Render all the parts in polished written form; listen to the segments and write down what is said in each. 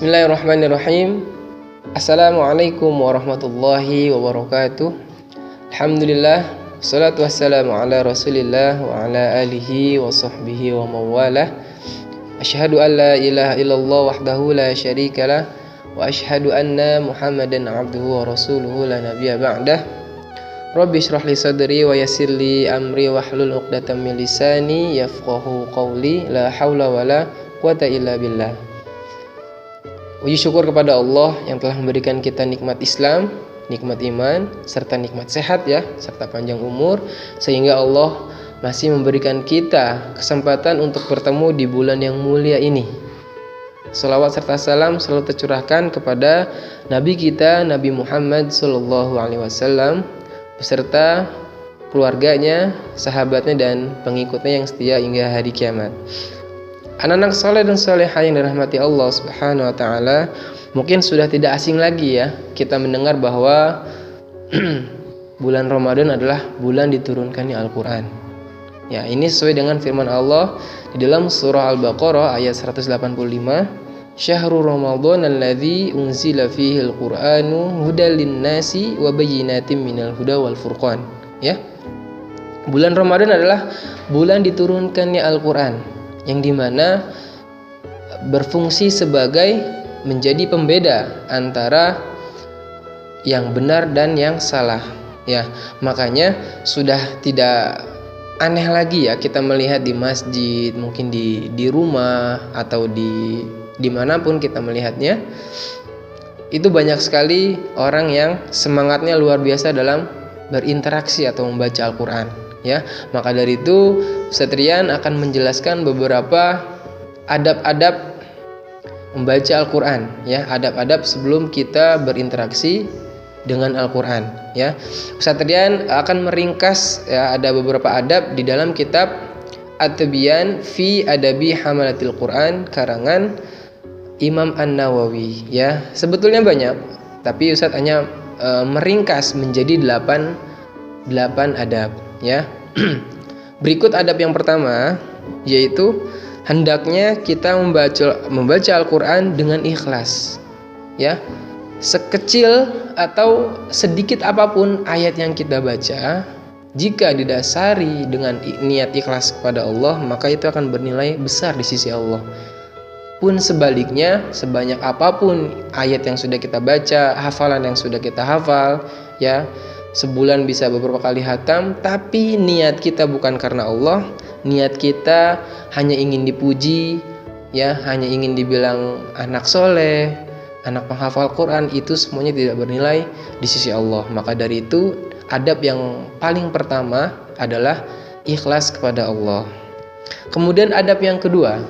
Bismillahirrahmanirrahim. Assalamualaikum warahmatullahi wabarakatuh. Alhamdulillah, salatu wassalamu ala rasulillah wa ala alihi wa sahbihi wa mawalah. Asyhadu an la ilaha illallah wahdahu la syarikalah wa asyhadu anna muhammadan abduhu wa rasuluhu la nabiyya ba'dah. Rabbi shrah li sadri wa yassir li amri wahlul 'uqdatam min lisani yafqahu qawli. La haula wala quwata illa billah. Puji syukur kepada Allah yang telah memberikan kita nikmat Islam, nikmat iman, serta nikmat sehat serta panjang umur, sehingga Allah masih memberikan kita kesempatan untuk bertemu di bulan yang mulia ini. Salawat serta salam selalu tercurahkan kepada Nabi kita, Nabi Muhammad SAW, beserta keluarganya, sahabatnya, dan pengikutnya yang setia hingga hari kiamat. Anak-anak soleh dan solehah yang dirahmati Allah Subhanahu wa Ta'ala, mungkin sudah tidak asing lagi kita mendengar bahwa bulan Ramadan adalah bulan diturunkannya Al-Quran. Ini sesuai dengan firman Allah di dalam surah Al-Baqarah ayat 185. Syahrul Ramadan alladzi unzila fihi al-Qur'anu hudal lin-nasi wa bayyinatin minal huda wal furqan. Bulan Ramadan adalah bulan diturunkannya Al-Quran, yang dimana berfungsi sebagai menjadi pembeda antara yang benar dan yang salah. Makanya sudah tidak aneh lagi kita melihat di masjid, mungkin di rumah atau di dimanapun kita melihatnya, itu banyak sekali orang yang semangatnya luar biasa dalam berinteraksi atau membaca Al-Quran. Maka dari itu Ustaz Rian akan menjelaskan beberapa adab-adab membaca Al-Quran, adab-adab sebelum kita berinteraksi dengan Al-Quran. Ustaz Rian akan meringkas ada beberapa adab di dalam kitab At-Tibyan fi Adabi Hamalatil Quran karangan Imam An-Nawawi. Sebetulnya banyak, tapi Ustaz hanya meringkas menjadi 8 adab. Berikut adab yang pertama, yaitu hendaknya kita membaca Al-Quran dengan ikhlas. Sekecil atau sedikit apapun ayat yang kita baca, jika didasari dengan niat ikhlas kepada Allah, maka itu akan bernilai besar di sisi Allah. Pun sebaliknya, sebanyak apapun ayat yang sudah kita baca, hafalan yang sudah kita hafal, sebulan bisa beberapa kali hatam, tapi niat kita bukan karena Allah, niat kita hanya ingin dipuji, hanya ingin dibilang anak soleh, anak penghafal Quran, itu semuanya tidak bernilai di sisi Allah. Maka dari itu adab yang paling pertama adalah ikhlas kepada Allah. Kemudian adab yang kedua,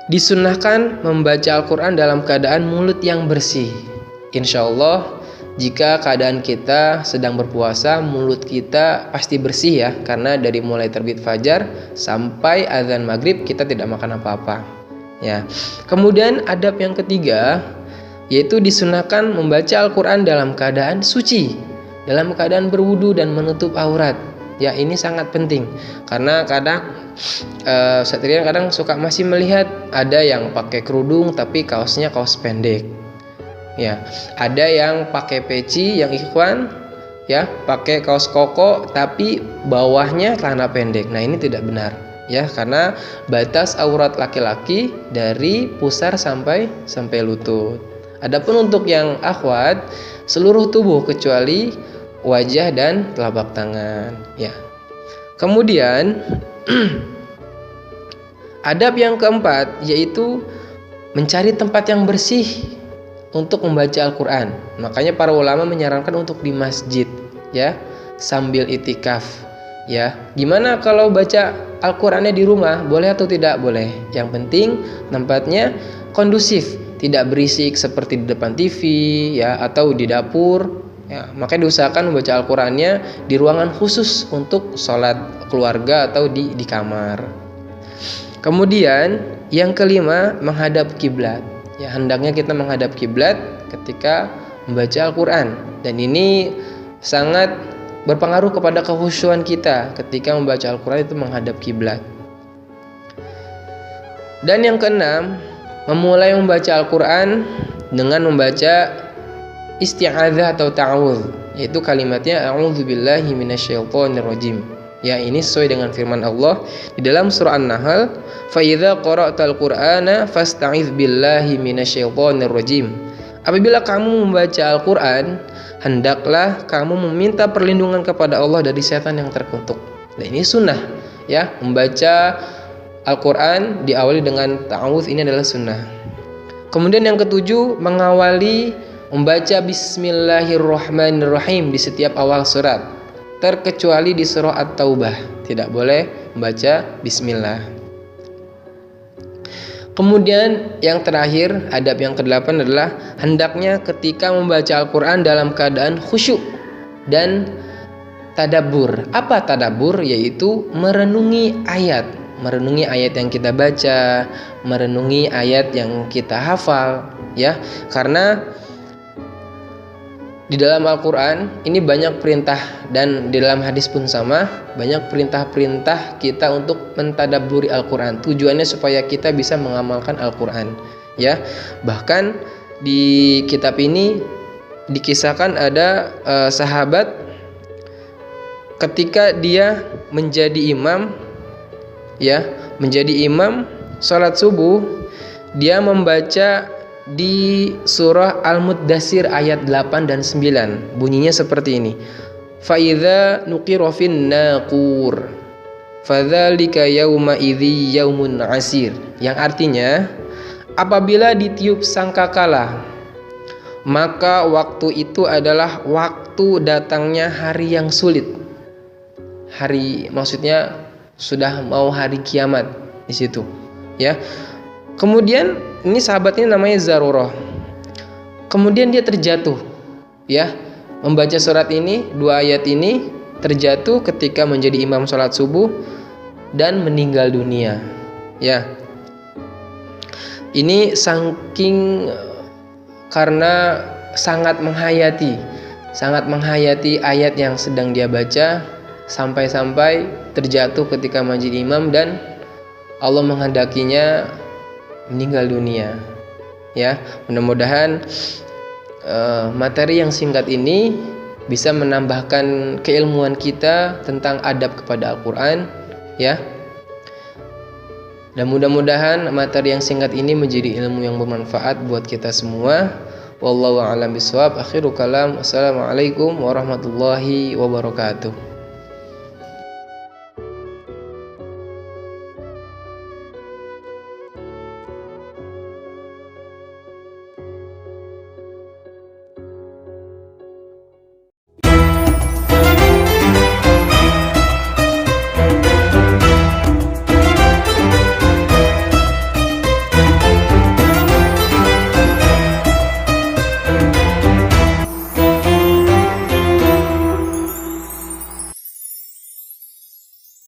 disunnahkan membaca Al-Quran dalam keadaan mulut yang bersih. Insya Allah jika keadaan kita sedang berpuasa, mulut kita pasti bersih karena dari mulai terbit fajar sampai azan maghrib kita tidak makan apa-apa. Kemudian adab yang ketiga, yaitu disunahkan membaca Al-Quran dalam keadaan suci, dalam keadaan berwudu dan menutup aurat. Ini sangat penting karena kadang Ustaz Rian kadang suka masih melihat ada yang pakai kerudung tapi kaosnya kaos pendek. Ada yang pakai peci, yang ikhwan pakai kaos koko tapi bawahnya celana pendek. Nah, ini tidak benar karena batas aurat laki-laki dari pusar sampai lutut. Adapun untuk yang akhwat, seluruh tubuh kecuali wajah dan telapak tangan. Kemudian adab yang keempat, yaitu mencari tempat yang bersih untuk membaca Al-Quran. Makanya para ulama menyarankan untuk di masjid sambil itikaf. Gimana kalau baca Al-Qurannya di rumah? Boleh atau tidak? Boleh. Yang penting tempatnya kondusif, tidak berisik seperti di depan TV atau di dapur. Makanya diusahakan membaca Al-Qurannya di ruangan khusus untuk sholat keluarga atau di kamar. Kemudian yang kelima, menghadap kiblat. Hendaknya kita menghadap kiblat ketika membaca Al-Quran, dan ini sangat berpengaruh kepada kekhusyuan kita ketika membaca Al-Quran, itu menghadap kiblat. Dan yang keenam, memulai membaca Al-Quran dengan membaca isti'adzah atau ta'awudz, yaitu kalimatnya a'udzubillahi minasyaitonirrajim. Ya, ini sesuai dengan firman Allah di dalam surah An-Nahl, fa idza qara'tal qur'ana fasta'iz billahi minasyaitonirrajim. Apabila kamu membaca Al-Qur'an, hendaklah kamu meminta perlindungan kepada Allah dari setan yang terkutuk. Nah, ini sunnah, ya, membaca Al-Qur'an diawali dengan ta'awudz, ini adalah sunnah. Kemudian yang ketujuh, mengawali membaca Bismillahirrahmanirrahim di setiap awal surat, terkecuali di surah At-Taubah, tidak boleh membaca Bismillah. Kemudian yang terakhir, adab yang ke-8 adalah hendaknya ketika membaca Al-Quran dalam keadaan khusyuk dan tadabbur. Apa tadabbur? Yaitu merenungi ayat yang kita baca, merenungi ayat yang kita hafal, ya, karena di dalam Al-Quran ini banyak perintah, dan di dalam hadis pun sama, banyak perintah-perintah kita untuk mentadabburi Al-Quran. Tujuannya supaya kita bisa mengamalkan Al-Quran, ya. Bahkan di kitab ini dikisahkan ada sahabat ketika dia menjadi imam, ya, menjadi imam sholat subuh, dia membaca di surah Al-Muddatsir ayat 8 dan 9. Bunyinya seperti ini. Fa idza nuqira fin naqur fadzalika yauma idzi yaumun asir. Yang artinya, apabila ditiup sangkakala, maka waktu itu adalah waktu datangnya hari yang sulit. Hari, maksudnya sudah mau hari kiamat di situ, ya. Kemudian ini sahabatnya namanya Zarurah. Kemudian dia terjatuh, ya, membaca surat ini, 2 ayat ini, terjatuh ketika menjadi imam sholat subuh dan meninggal dunia, ya. Ini saking karena sangat menghayati ayat yang sedang dia baca, sampai-sampai terjatuh ketika menjadi imam dan Allah menghendakinya meninggal dunia, ya. Mudah-mudahan materi yang singkat ini bisa menambahkan keilmuan kita tentang adab kepada Al-Quran, ya. Dan mudah-mudahan materi yang singkat ini menjadi ilmu yang bermanfaat buat kita semua. Wallahu a'lam bishawab. Akhirul kalam. Assalamualaikum warahmatullahi wabarakatuh.